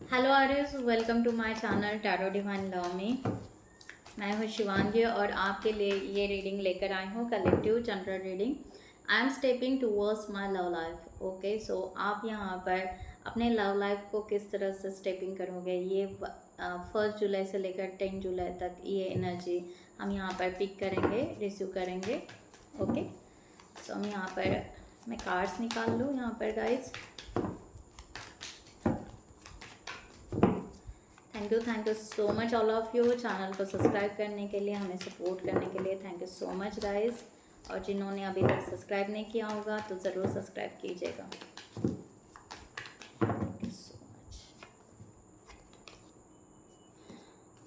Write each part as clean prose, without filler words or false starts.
Hello Aryas, welcome to my channel tarot divine love में। मैं हूँ शिवांगी और आपके लिए ये रीडिंग लेकर आई हूँ, collective general reading. I am stepping towards my love life. Okay, so आप यहाँ पर अपने लव लाइफ को किस तरह से स्टेपिंग करोगे, ये 1 जुलाई से लेकर 10 जुलाई तक ये एनर्जी हम यहाँ पर पिक करेंगे, रिसीव करेंगे। ओके, सो हम यहाँ पर मैं कार्ड्स निकाल लूँ यहाँ पर guys. Thank you so much all of you, channel को सब्सक्राइब करने के लिए, हमें सपोर्ट करने के लिए। Thank you so much guys. और जिन्होंने अभी तक सब्सक्राइब नहीं किया होगा तो ज़रूर सब्सक्राइब कीजिएगा। Thank you so much.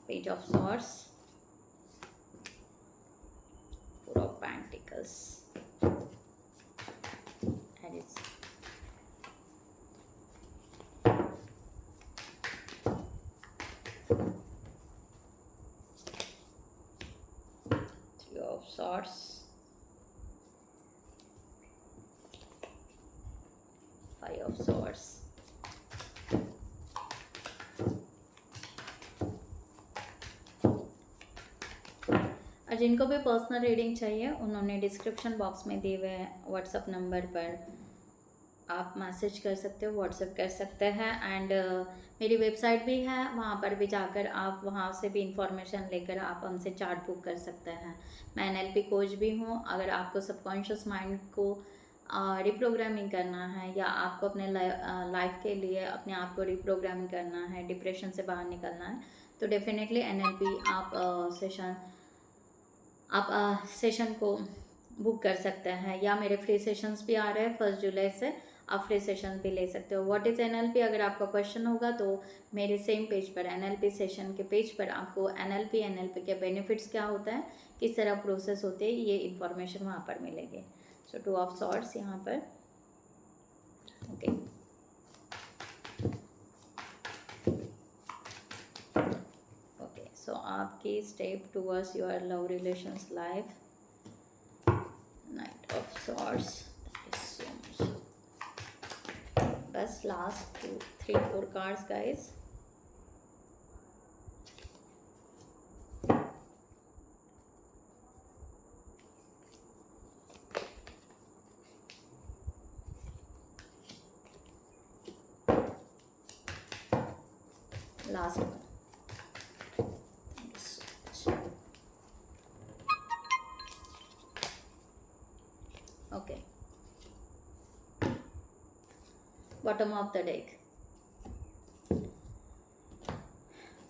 Page of swords, 4 of pentacles, Aries, of swords, 5 of swords, और जिनको भी पर्सनल रीडिंग चाहिए उन्होंने डिस्क्रिप्शन बॉक्स में दिए हुए व्हाट्सएप नंबर पर आप मैसेज कर सकते हो, व्हाट्सएप कर सकते हैं। एंड मेरी वेबसाइट भी है, वहाँ पर भी जाकर आप वहाँ से भी इंफॉर्मेशन लेकर आप हमसे चार्ट बुक कर सकते हैं। मैं NLP कोच भी हूँ। अगर आपको सबकॉन्शियस माइंड को रिप्रोग्रामिंग करना है या आपको अपने लाइफ के लिए अपने आप को रिप्रोग्रामिंग करना है, डिप्रेशन से बाहर निकलना है, तो डेफिनेटली NLP आप सेशन को बुक कर सकते हैं। या मेरे फ्री सेशंस भी आ रहे हैं 1 जुलाई से, आप फ्री सेशन भी ले सकते हो। व्हाट इज़ NLP, अगर आपका क्वेश्चन होगा तो मेरे सेम पेज पर NLP सेशन के पेज पर आपको NLP के बेनिफिट्स क्या होता है, किस तरह प्रोसेस होते हैं, ये इन्फॉर्मेशन वहाँ पर मिलेगी। सो 2 ऑफ सॉर्ड्स यहाँ पर। ओके, सो आपकी step towards your love relations life, knight of swords. Thank you so much. बस last 2 3 4 cards guys. Last one. Okay, bottom of the deck.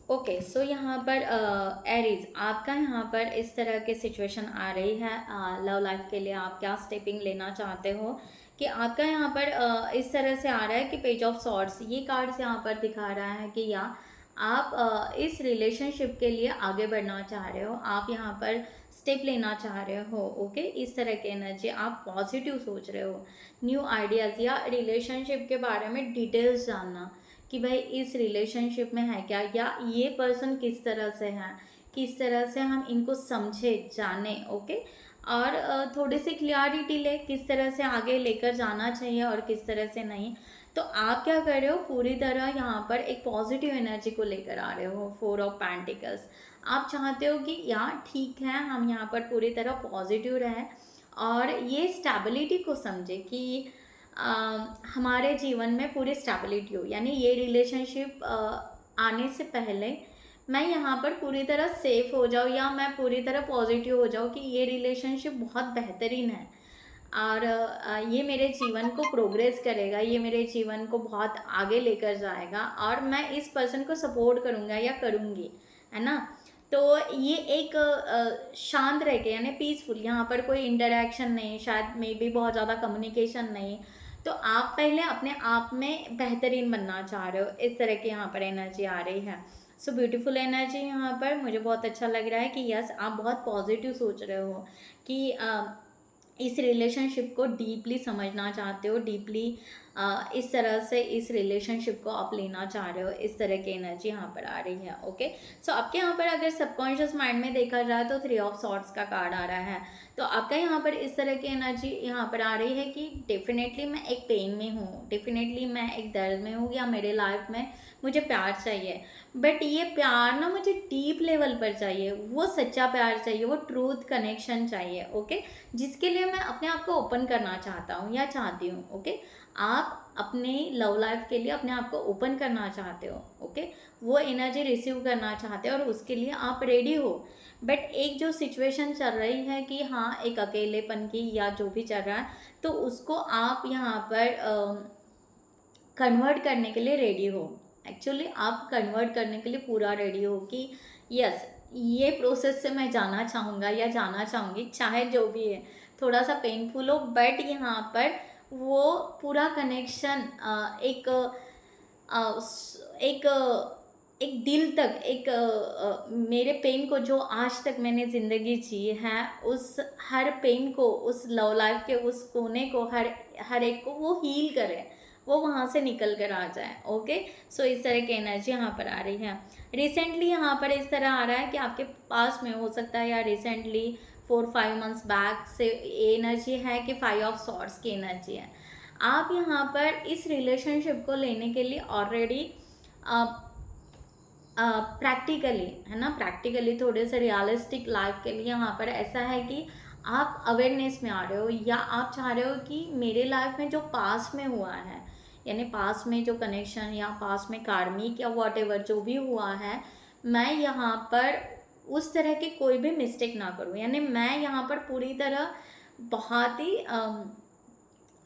Okay, so यहाँ पर एरीज, आपका यहाँ पर इस तरह की सिचुएशन आ रही है लव लाइफ के लिए। आप क्या स्टेपिंग लेना चाहते हो कि आपका यहाँ पर इस तरह से आ रहा है कि पेज ऑफ सॉर्ड्स, ये कार्ड्स यहाँ पर दिखा रहा है कि या आप इस रिलेशनशिप के लिए आगे बढ़ना चाह रहे हो, आप यहाँ पर स्टेप लेना चाह रहे हो। ओके, इस तरह की एनर्जी, आप पॉजिटिव सोच रहे हो, न्यू आइडियाज़ या रिलेशनशिप के बारे में डिटेल्स जानना कि भाई इस रिलेशनशिप में है क्या, या ये पर्सन किस तरह से है, किस तरह से हम इनको समझे जाने। ओके, और थोड़ी सी क्लियरिटी ले किस तरह से आगे लेकर जाना चाहिए और किस तरह से नहीं। तो आप क्या कर रहे हो, पूरी तरह यहाँ पर एक पॉजिटिव एनर्जी को लेकर आ रहे हो। 4 ऑफ पेंटिकल्स, आप चाहते हो कि यार ठीक है, हम यहाँ पर पूरी तरह पॉजिटिव रहें और ये स्टेबिलिटी को समझे कि हमारे जीवन में पूरी स्टेबिलिटी हो। यानी ये रिलेशनशिप आने से पहले मैं यहाँ पर पूरी तरह सेफ हो जाऊँ या मैं पूरी तरह पॉजिटिव हो जाऊँ कि ये रिलेशनशिप बहुत बेहतरीन है और ये मेरे जीवन को प्रोग्रेस करेगा, ये मेरे जीवन को बहुत आगे लेकर जाएगा और मैं इस पर्सन को सपोर्ट करूँगा या करूँगी, है ना। तो ये एक शांत रह के, यानी पीसफुल, यहाँ पर कोई इंटरेक्शन नहीं, शायद मे बी बहुत ज़्यादा कम्युनिकेशन नहीं। तो आप पहले अपने आप में बेहतरीन बनना चाह रहे हो, इस तरह की यहाँ पर एनर्जी आ रही है। सो ब्यूटीफुल एनर्जी यहाँ पर, मुझे बहुत अच्छा लग रहा है कि यस, आप बहुत पॉजिटिव सोच रहे हो कि इस रिलेशनशिप को डीपली समझना चाहते हो, डीपली इस तरह से इस रिलेशनशिप को आप लेना चाह रहे हो, इस तरह की एनर्जी यहाँ पर आ रही है। ओके, सो आपके यहाँ पर अगर सबकॉन्शियस माइंड में देखा जाए तो 3 ऑफ सॉर्ड्स का कार्ड आ रहा है। तो आपका यहाँ पर इस तरह की एनर्जी यहाँ पर आ रही है कि डेफिनेटली मैं एक पेन में हूँ, डेफिनेटली मैं एक दर्द में हूँ, या मेरे लाइफ में मुझे प्यार चाहिए, बट ये प्यार ना मुझे डीप लेवल पर चाहिए, वो सच्चा प्यार चाहिए, वो ट्रूथ कनेक्शन चाहिए। ओके, जिसके लिए मैं अपने आप को ओपन करना चाहता हूँ या चाहती हूँ। ओके, आप अपने लव लाइफ के लिए अपने आप को ओपन करना चाहते हो। ओके, वो एनर्जी रिसीव करना चाहते हो और उसके लिए आप रेडी हो। बट एक जो सिचुएशन चल रही है कि हाँ, एक अकेलेपन की या जो भी चल रहा है, तो उसको आप यहाँ पर कन्वर्ट करने के लिए रेडी हो। एक्चुअली आप कन्वर्ट करने के लिए पूरा रेडी हो कि यस, ये प्रोसेस से मैं जाना चाहूँगा या जाना चाहूँगी, चाहे जो भी है, थोड़ा सा पेनफुल हो, बट यहाँ पर वो पूरा कनेक्शन एक एक एक दिल तक, मेरे पेन को जो आज तक मैंने ज़िंदगी जी है, उस हर पेन को, उस लव लाइफ के उस कोने को, हर एक को वो हील करे, वो वहाँ से निकल कर आ जाए। ओके, सो इस तरह की एनर्जी यहाँ पर आ रही है। रिसेंटली यहाँ पर इस तरह आ रहा है कि आपके पास में हो सकता है, या रिसेंटली 4-5 मंथ्स बैक से एनर्जी है कि 5 ऑफ सॉर्ड्स की एनर्जी है। आप यहाँ पर इस रिलेशनशिप को लेने के लिए ऑलरेडी प्रैक्टिकली, है ना, प्रैक्टिकली थोड़े से रियलिस्टिक लाइफ के लिए यहाँ पर ऐसा है कि आप अवेयरनेस में आ रहे हो, या आप चाह रहे हो कि मेरे लाइफ में जो पास में हुआ है, यानी पास में जो कनेक्शन या पास में कार्मिक या वॉट एवर जो भी हुआ है, मैं यहाँ पर उस तरह की कोई भी मिस्टेक ना करूँ। यानी मैं यहाँ पर पूरी तरह बहुत ही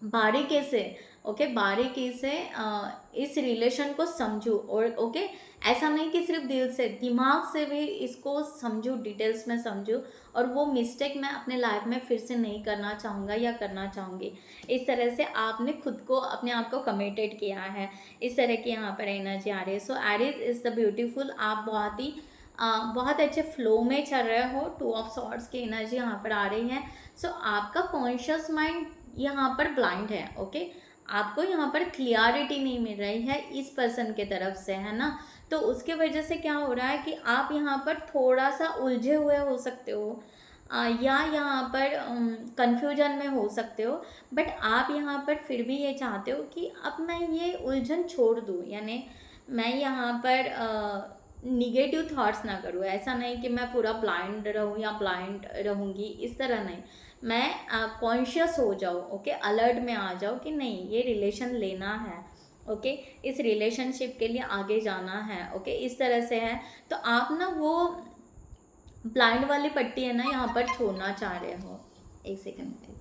बारीकी से, ओके, बारीकी से इस रिलेशन को समझूँ, और ओके, ऐसा नहीं कि सिर्फ दिल से, दिमाग से भी इसको समझूँ, डिटेल्स में समझूँ, और वो मिस्टेक मैं अपने लाइफ में फिर से नहीं करना चाहूँगा या करना चाहूँगी। इस तरह से आपने खुद को, अपने आप को कमिटेड किया है। इस तरह की यहाँ पर एनर्जी आ रही है। सो एरीज इज़ द ब्यूटीफुल, आप बहुत ही बहुत अच्छे फ्लो में चल रहे हो। 2 ऑफ सॉर्ड्स की एनर्जी यहाँ पर आ रही है। सो आपका कॉन्शियस माइंड यहाँ पर ब्लाइंड है। ओके, आपको यहाँ पर क्लियरिटी नहीं मिल रही है इस पर्सन के तरफ से, है ना। तो उसके वजह से क्या हो रहा है कि आप यहाँ पर थोड़ा सा उलझे हुए हो सकते हो, या यहाँ पर कंफ्यूजन में हो सकते हो, बट आप यहाँ पर फिर भी ये चाहते हो कि अब मैं ये उलझन छोड़ दूँ, यानी मैं यहाँ पर निगेटिव थॉट्स ना करूँ। ऐसा नहीं कि मैं पूरा ब्लाइंड रहूँ या ब्लाइंड रहूँगी, इस तरह नहीं। मैं कॉन्शियस हो जाऊँ, ओके, अलर्ट में आ जाओ कि नहीं, ये रिलेशन लेना है, ओके, इस रिलेशनशिप के लिए आगे जाना है। ओके, इस तरह से है। तो आप ना वो ब्लाइंड वाली पट्टी है ना, यहाँ पर छोड़ना चाह रहे हो। एक सेकंड प्लीज।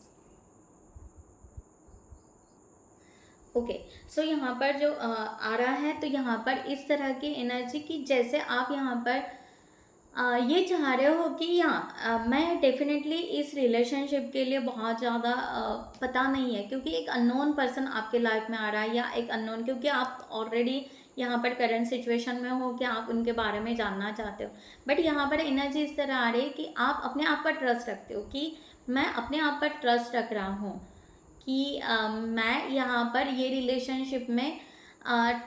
ओके, सो यहाँ पर जो आ रहा है, तो यहाँ पर इस तरह की एनर्जी की, जैसे आप यहाँ पर ये चाह रहे हो कि मैं डेफिनेटली इस रिलेशनशिप के लिए बहुत ज़्यादा पता नहीं है, क्योंकि एक अननोन पर्सन आपके लाइफ में आ रहा है, या एक अननोन, क्योंकि आप ऑलरेडी यहाँ पर करंट सिचुएशन में हो कि आप उनके बारे में जानना चाहते हो। बट यहाँ पर एनर्जी इस तरह आ रही है कि आप अपने आप पर ट्रस्ट रखते हो, कि मैं अपने आप पर ट्रस्ट रख रहा हूँ कि मैं यहाँ पर ये रिलेशनशिप में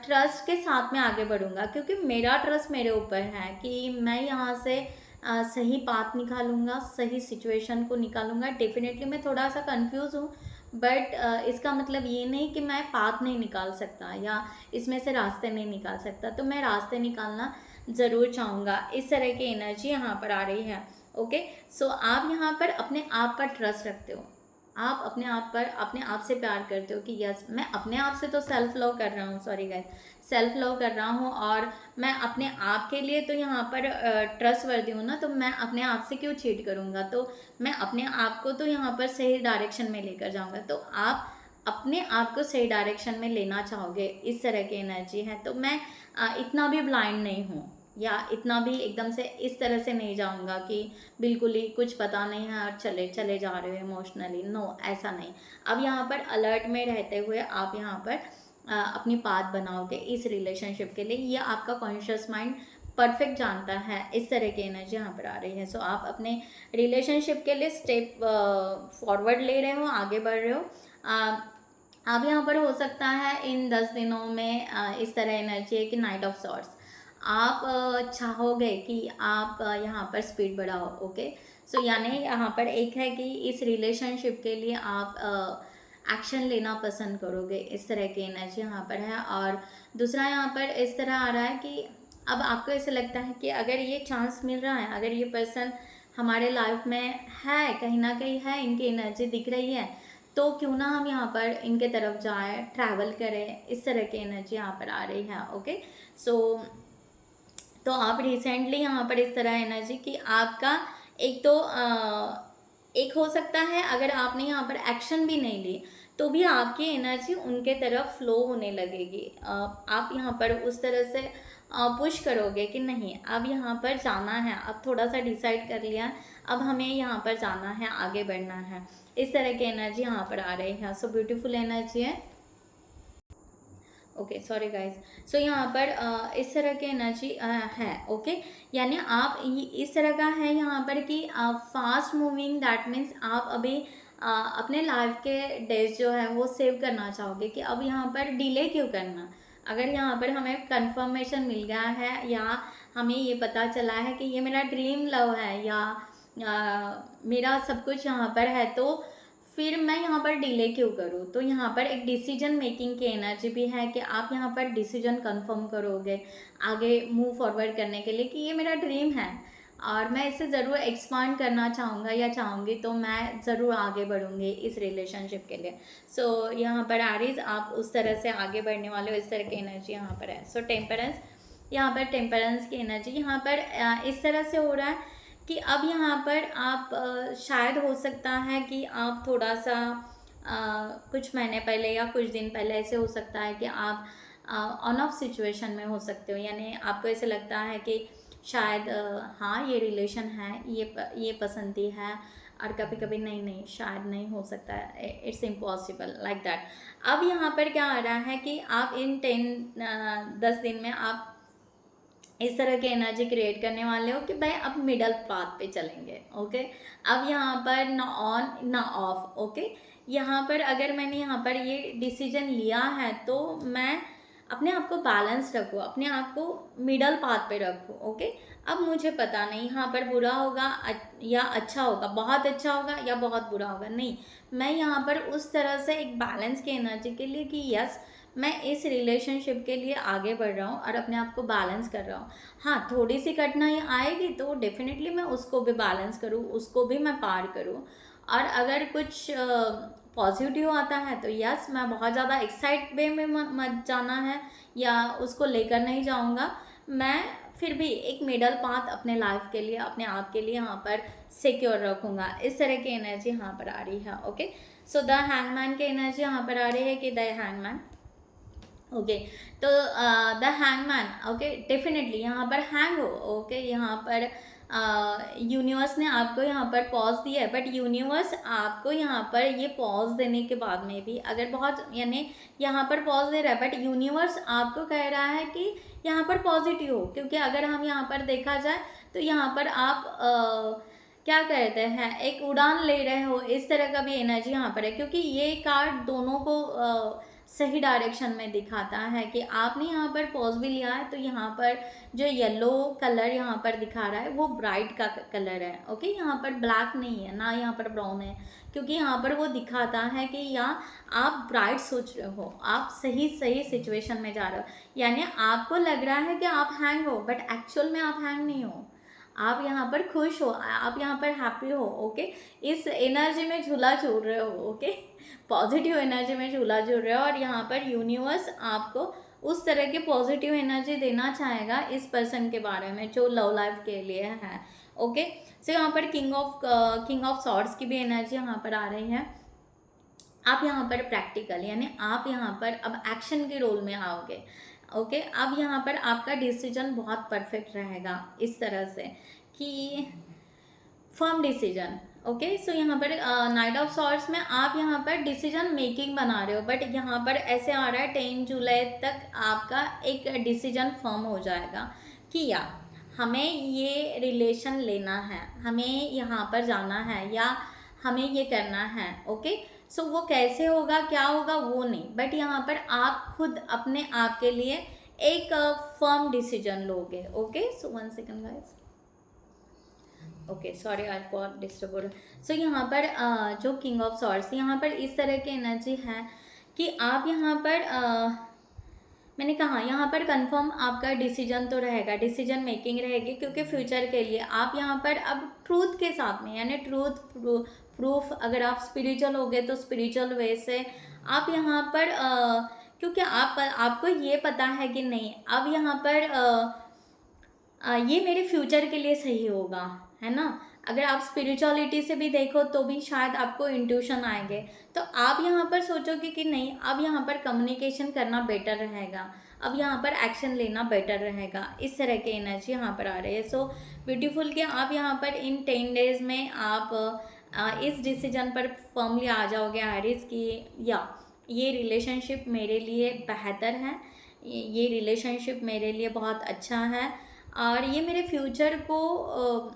ट्रस्ट के साथ में आगे बढ़ूँगा, क्योंकि मेरा ट्रस्ट मेरे ऊपर है कि मैं यहाँ से सही पाथ निकालूंगा, सही सिचुएशन को निकालूंगा। डेफिनेटली मैं थोड़ा सा कंफ्यूज हूँ, बट इसका मतलब ये नहीं कि मैं पाथ नहीं निकाल सकता या इसमें से रास्ते नहीं निकाल सकता। तो मैं रास्ते निकालना ज़रूर चाहूँगा। इस तरह की एनर्जी यहाँ पर आ रही है। ओके, सो आप यहाँ पर अपने आप पर ट्रस्ट रखते हो, आप अपने आप पर, अपने आप से प्यार करते हो कि यस, मैं अपने आप से तो सेल्फ लव कर रहा हूँ, सॉरी गाइस, सेल्फ लव कर रहा हूँ, और मैं अपने आप के लिए तो यहाँ पर ट्रस्ट वर्दी हूँ ना, तो मैं अपने आप से क्यों चीट करूँगा। तो मैं अपने आप को तो यहाँ पर सही डायरेक्शन में लेकर जाऊँगा। तो आप अपने आप को सही डायरेक्शन में लेना चाहोगे, इस तरह की एनर्जी है। तो मैं इतना भी ब्लाइंड नहीं हूँ, या इतना भी एकदम से इस तरह से नहीं जाऊँगा कि बिल्कुल ही कुछ पता नहीं है और चले चले जा रहे हो इमोशनली। नो, ऐसा नहीं। अब यहाँ पर अलर्ट में रहते हुए आप यहाँ पर अपनी पाथ बनाओगे इस रिलेशनशिप के लिए। ये आपका कॉन्शियस माइंड परफेक्ट जानता है। इस तरह की एनर्जी यहाँ पर आ रही है। सो आप अपने रिलेशनशिप के लिए स्टेप फॉरवर्ड ले रहे हो, आगे बढ़ रहे हो। अब यहाँ पर हो सकता है इन 10 दिनों में इस तरह एनर्जी है कि नाइट ऑफ सॉर्ट्स आप चाहोगे कि आप यहाँ पर स्पीड बढ़ाओ। ओके, सो यानी यहाँ पर एक है कि इस रिलेशनशिप के लिए आप एक्शन लेना पसंद करोगे, इस तरह की एनर्जी यहाँ पर है। और दूसरा यहाँ पर इस तरह आ रहा है कि अब आपको ऐसा लगता है कि अगर ये चांस मिल रहा है, अगर ये पर्सन हमारे लाइफ में है, कहीं ना कहीं है, इनकी एनर्जी दिख रही है, तो क्यों ना हम यहाँ पर इनके तरफ जाएं, ट्रैवल करें, इस तरह की एनर्जी यहाँ पर आ रही है। ओके, सो तो आप रिसेंटली यहाँ पर इस तरह एनर्जी कि आपका एक तो एक हो सकता है अगर आपने यहाँ पर एक्शन भी नहीं ली तो भी आपकी एनर्जी उनके तरफ फ्लो होने लगेगी। आप यहाँ पर उस तरह से पुश करोगे कि नहीं अब यहाँ पर जाना है, अब थोड़ा सा डिसाइड कर लिया, अब हमें यहाँ पर जाना है, आगे बढ़ना है, इस तरह की एनर्जी यहाँ पर आ रही है। सो ब्यूटीफुल एनर्जी है। Okay, sorry guys. सो यहाँ पर इस तरह की एनर्जी है। ओके, यानी आप इस तरह का है यहाँ पर कि फास्ट मूविंग, दैट मीन्स आप अभी अपने लाइफ के डेज जो है वो सेव करना चाहोगे कि अब यहाँ पर डिले क्यों करना। अगर यहाँ पर हमें कंफर्मेशन मिल गया है या हमें ये पता चला है कि ये मेरा ड्रीम लव है या मेरा सब कुछ यहाँ पर है, तो फिर मैं यहाँ पर डिले क्यों करूँ। तो यहाँ पर एक डिसीजन मेकिंग की एनर्जी भी है कि आप यहाँ पर डिसीजन कंफर्म करोगे आगे मूव फॉरवर्ड करने के लिए कि ये मेरा ड्रीम है और मैं इसे ज़रूर एक्सपांड करना चाहूँगा या चाहूँगी, तो मैं ज़रूर आगे बढ़ूँगी इस रिलेशनशिप के लिए। सो यहाँ पर एरीज आप उस तरह से आगे बढ़ने वाले हो, इस तरह की एनर्जी यहाँ पर है। सो टेम्परेंस, यहाँ पर टेम्परेंस की एनर्जी यहाँ पर इस तरह से हो रहा है कि अब यहाँ पर आप शायद हो सकता है कि आप थोड़ा सा कुछ महीने पहले या कुछ दिन पहले ऐसे हो सकता है कि आप ऑन ऑफ सिचुएशन में हो सकते हो, यानी आपको ऐसे लगता है कि शायद हाँ ये रिलेशन है, ये पसंदी है, और कभी कभी नहीं नहीं शायद नहीं हो सकता है, इट्स इम्पॉसिबल लाइक दैट। अब यहाँ पर क्या आ रहा है कि आप इन 10 दिन में आप इस तरह की एनर्जी क्रिएट करने वाले हो कि भाई अब मिडल पाथ पे चलेंगे। ओके, अब यहाँ पर ना ऑन ना ऑफ। ओके, यहाँ पर अगर मैंने यहाँ पर ये डिसीजन लिया है तो मैं अपने आप को बैलेंस रखूँ, अपने आप को मिडल पाथ पे रखूँ। ओके, अब मुझे पता नहीं यहाँ पर बुरा होगा या अच्छा होगा, बहुत अच्छा होगा या बहुत बुरा होगा, नहीं, मैं यहाँ पर उस तरह से एक बैलेंस की एनर्जी के लिए कि यस मैं इस रिलेशनशिप के लिए आगे बढ़ रहा हूँ और अपने आप को बैलेंस कर रहा हूँ। हाँ, थोड़ी सी कठिनाई आएगी तो डेफिनेटली मैं उसको भी बैलेंस करूँ, उसको भी मैं पार करूँ। और अगर कुछ पॉजिटिव आता है तो यस मैं बहुत ज़्यादा एक्साइट वे में मत जाना है या उसको लेकर नहीं जाऊँगा, मैं फिर भी एक मिडल पाथ अपने लाइफ के लिए, अपने आप के लिए यहाँ पर सिक्योर रखूँगा। इस तरह की एनर्जी यहाँ पर आ रही है। ओके, सो द हैंगमैन की एनर्जी यहाँ पर आ रही है कि द हैंगमैन। ओके, तो द हैंगमैन, ओके, डेफिनेटली यहाँ पर हैंग हो। ओके, यहाँ पर यूनिवर्स ने आपको यहाँ पर पॉज दिया है, बट यूनिवर्स आपको यहाँ पर ये पॉज देने के बाद में भी अगर बहुत यानी यहाँ पर पॉज दे रहा है, बट यूनिवर्स आपको कह रहा है कि यहाँ पर पॉजिटिव हो, क्योंकि अगर हम यहाँ पर देखा जाए तो यहाँ पर आप क्या कहते हैं एक उड़ान ले रहे हो, इस तरह का भी एनर्जी यहाँ पर है, क्योंकि ये कार्ड दोनों को सही डायरेक्शन में दिखाता है कि आपने यहाँ पर पॉज भी लिया है, तो यहाँ पर जो येलो कलर यहाँ पर दिखा रहा है वो ब्राइट का कलर है। ओके, यहाँ पर ब्लैक नहीं है ना, यहाँ पर ब्राउन है, क्योंकि यहाँ पर वो दिखाता है कि यहाँ आप ब्राइट सोच रहे हो, आप सही सिचुएशन में जा रहे हो, यानी आपको लग रहा है कि आप हैंग हो, बट एक्चुअल में आप हैंग नहीं हो, आप यहाँ पर खुश हो, आप यहाँ पर हैप्पी हो। ओके, इस एनर्जी में झूला झूल रहे हो। ओके, पॉजिटिव एनर्जी में झूला झूल रहे हो और यहाँ पर यूनिवर्स आपको उस तरह की पॉजिटिव एनर्जी देना चाहेगा इस पर्सन के बारे में जो लव लाइफ के लिए है। ओके, सो यहाँ पर किंग ऑफ सॉर्ड्स की भी एनर्जी यहाँ पर आ रही है। आप यहाँ पर प्रैक्टिकल यानी आप यहाँ पर अब एक्शन के रोल में आओगे। ओके, अब यहाँ पर आपका डिसीजन बहुत परफेक्ट रहेगा, इस तरह से कि फर्म डिसीजन। ओके, सो यहाँ पर नाइट ऑफ सॉर्ड्स में आप यहाँ पर डिसीजन मेकिंग बना रहे हो, बट यहाँ पर ऐसे आ रहा है 10 जुलाई तक आपका एक डिसीजन फर्म हो जाएगा कि या हमें ये रिलेशन लेना है, हमें यहाँ पर जाना है या हमें ये करना है। ओके, सो वो कैसे होगा, क्या होगा वो नहीं, बट यहाँ पर आप खुद अपने आप के लिए एक फर्म डिसीजन लोगे। Okay, so 1 second guys, okay sorry I got disturb. So यहाँ पर जो किंग ऑफ सॉर्ड्स, यहाँ पर इस तरह की एनर्जी है कि आप यहाँ पर मैंने कहा यहाँ पर कंफर्म आपका डिसीजन तो रहेगा, डिसीजन मेकिंग रहेगी, क्योंकि फ्यूचर के लिए आप यहाँ पर अब ट्रूथ के साथ में, यानी ट्रूथ प्रूफ, अगर आप स्पिरिचुअल हो गए तो स्पिरिचुअल वे से आप यहाँ पर क्योंकि आपको ये पता है कि नहीं अब यहाँ पर ये मेरे फ्यूचर के लिए सही होगा, है ना। अगर आप स्पिरिचुअलिटी से भी देखो तो भी शायद आपको इंट्यूशन आएंगे, तो आप यहाँ पर सोचोगे कि नहीं अब यहाँ पर कम्युनिकेशन करना बेटर रहेगा, अब यहाँ पर एक्शन लेना बेटर रहेगा, इस तरह की एनर्जी यहाँ पर आ रही है। सो ब्यूटीफुल कि आप यहाँ पर इन 10 डेज में आप इस डिसीजन पर फर्मली आ जाओगे एरीज की, या ये रिलेशनशिप मेरे लिए बेहतर है, ये रिलेशनशिप मेरे लिए बहुत अच्छा है, और ये मेरे फ्यूचर को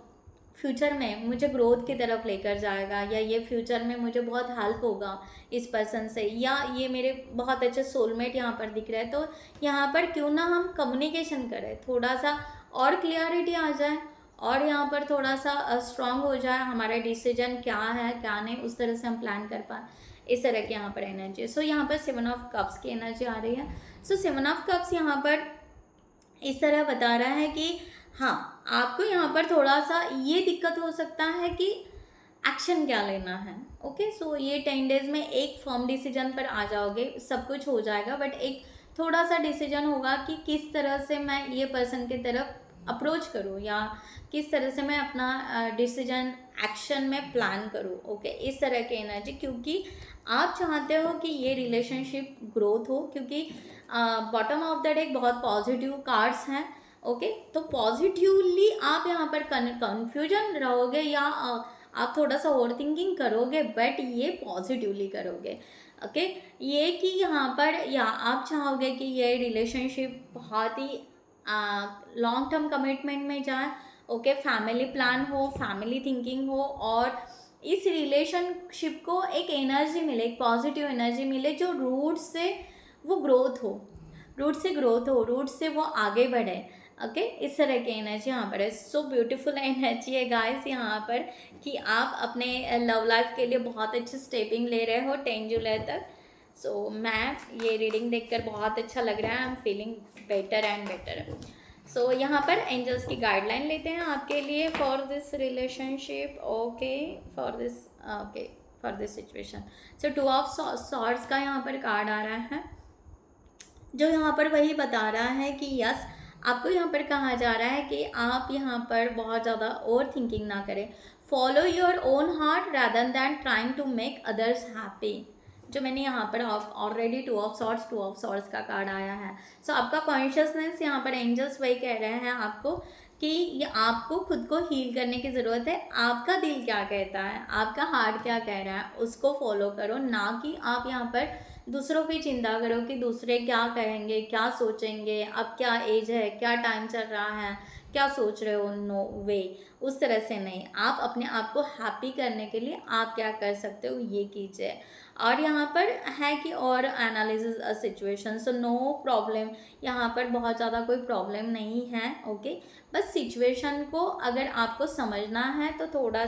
फ्यूचर में मुझे ग्रोथ की तरफ लेकर जाएगा, या ये फ्यूचर में मुझे बहुत हेल्प होगा इस पर्सन से, या ये मेरे बहुत अच्छे सोलमेट यहाँ पर दिख रहे हैं। तो यहाँ पर क्यों ना हम कम्युनिकेशन करें, थोड़ा सा और क्लियरिटी आ जाए, और यहाँ पर थोड़ा सा स्ट्रांग हो जाए हमारा डिसीजन क्या है क्या नहीं, उस तरह से हम प्लान कर पाए, इस तरह की यहाँ पर एनर्जी। सो यहाँ पर 7 ऑफ कप्स की एनर्जी आ रही है। सो 7 ऑफ कप्स यहाँ पर इस तरह बता रहा है कि हाँ आपको यहाँ पर थोड़ा सा ये दिक्कत हो सकता है कि एक्शन क्या लेना है। ओके, सो ये 10 डेज में एक फर्म डिसीजन पर आ जाओगे, सब कुछ हो जाएगा, बट एक थोड़ा सा डिसीजन होगा कि किस तरह से मैं ये पर्सन की तरफ अप्रोच करूँ, या किस तरह से मैं अपना डिसीजन एक्शन में प्लान करूँ। ओके, इस तरह की एनर्जी, क्योंकि आप चाहते हो कि ये रिलेशनशिप ग्रोथ हो, क्योंकि बॉटम ऑफ द डेक बहुत पॉजिटिव कार्ड्स हैं। ओके, तो पॉजिटिवली आप यहाँ पर कन्फ्यूजन रहोगे, या आप थोड़ा सा ओवर थिंकिंग करोगे, बट ये पॉजिटिवली करोगे। ओके, ये कि यहाँ पर या आप चाहोगे कि ये रिलेशनशिप बहुत ही लॉन्ग टर्म कमिटमेंट में जाए। ओके, फैमिली प्लान हो, फैमिली थिंकिंग हो, और इस रिलेशनशिप को एक एनर्जी मिले, एक पॉजिटिव एनर्जी मिले, जो रूट से वो ग्रोथ हो, रूट से ग्रोथ हो, रूट से वो आगे बढ़े। ओके, इस तरह की एनर्जी यहाँ पर है। सो ब्यूटीफुल एनर्जी है गाइस यहाँ पर, कि आप अपने लव लाइफ के लिए बहुत अच्छी स्टेपिंग ले रहे हो 10 जुलाई तक। सो मैं ये रीडिंग देखकर बहुत अच्छा लग रहा है, I am feeling better and better. So यहाँ पर एंजल्स की गाइडलाइन लेते हैं आपके लिए for this relationship. Okay, for this situation. So 2 of swords का यहाँ पर कार्ड आ रहा है, जो यहाँ पर वही बता रहा है कि यस आपको यहाँ पर कहा जा रहा है कि आप यहाँ पर बहुत ज़्यादा ओवर थिंकिंग ना करें, follow your own heart rather than trying to make others happy. जो मैंने यहाँ पर ऑलरेडी 2 ऑफ सॉर्ड्स का कार्ड आया है। सो आपका कॉन्शियसनेस यहाँ पर एंजल्स वही कह रहे हैं आपको कि ये आपको खुद को हील करने की ज़रूरत है। आपका दिल क्या कहता है, आपका हार्ट क्या कह रहा है, उसको फॉलो करो, ना कि आप यहाँ पर दूसरों की चिंता करो कि दूसरे क्या कहेंगे, क्या सोचेंगे, अब क्या एज है, क्या टाइम चल रहा है, क्या सोच रहे हो। नो वे, उस तरह से नहीं। आप अपने आप को हैप्पी करने के लिए आप क्या कर सकते हो ये कीजिए। और यहाँ पर है कि और analysis a situation, so no problem, यहाँ पर बहुत ज़्यादा कोई प्रॉब्लम नहीं है। ओके, बस सिचुएशन को अगर आपको समझना है तो थोड़ा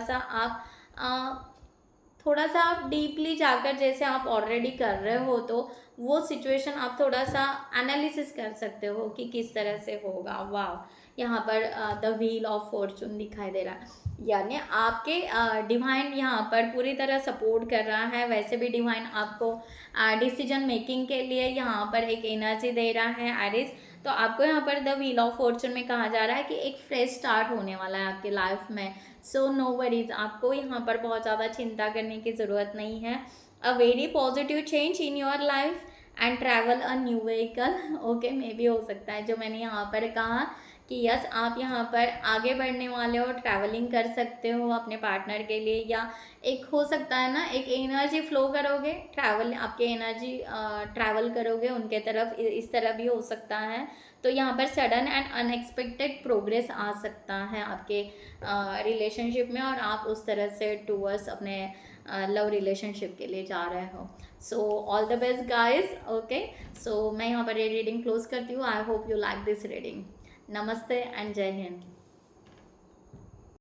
सा आप डीपली जाकर, जैसे आप ऑलरेडी कर रहे हो, तो वो सिचुएशन आप थोड़ा सा एनालिसिस कर सकते हो कि किस तरह से होगा। वाह, यहाँ पर द व्हील ऑफ फॉर्चून दिखाई दे रहा है, यानी आपके डिवाइन यहाँ पर पूरी तरह सपोर्ट कर रहा है। वैसे भी डिवाइन आपको डिसीजन मेकिंग के लिए यहाँ पर एक एनर्जी दे रहा है एरिस। तो आपको यहाँ पर द व्हील ऑफ फॉर्चून में कहा जा रहा है कि एक फ्रेश स्टार्ट होने वाला है आपके लाइफ में। सो नो वरीज, आपको यहाँ पर बहुत ज़्यादा चिंता करने की ज़रूरत नहीं है। A very positive change in your life and travel a new vehicle. Okay, मे भी हो सकता है जो मैंने यहाँ पर कहा कि यस आप यहाँ पर आगे बढ़ने वाले हो, ट्रैवलिंग कर सकते हो अपने पार्टनर के लिए, या एक हो सकता है ना एक एनर्जी फ्लो करोगे, ट्रैवल आपके एनर्जी ट्रैवल करोगे उनके तरफ, इस तरह भी हो सकता है। तो यहाँ पर सडन एंड अनएक्सपेक्टेड प्रोग्रेस आ सकता है आपके रिलेशनशिप में, और आप उस तरह से टूवर्ड्स अपने लव रिलेशनशिप के लिए जा रहे हो। So all the best guys. Okay, so मैं यहाँ पर ये रीडिंग क्लोज करती हूँ। I hope you like this reading. नमस्ते एंड जय हिंद।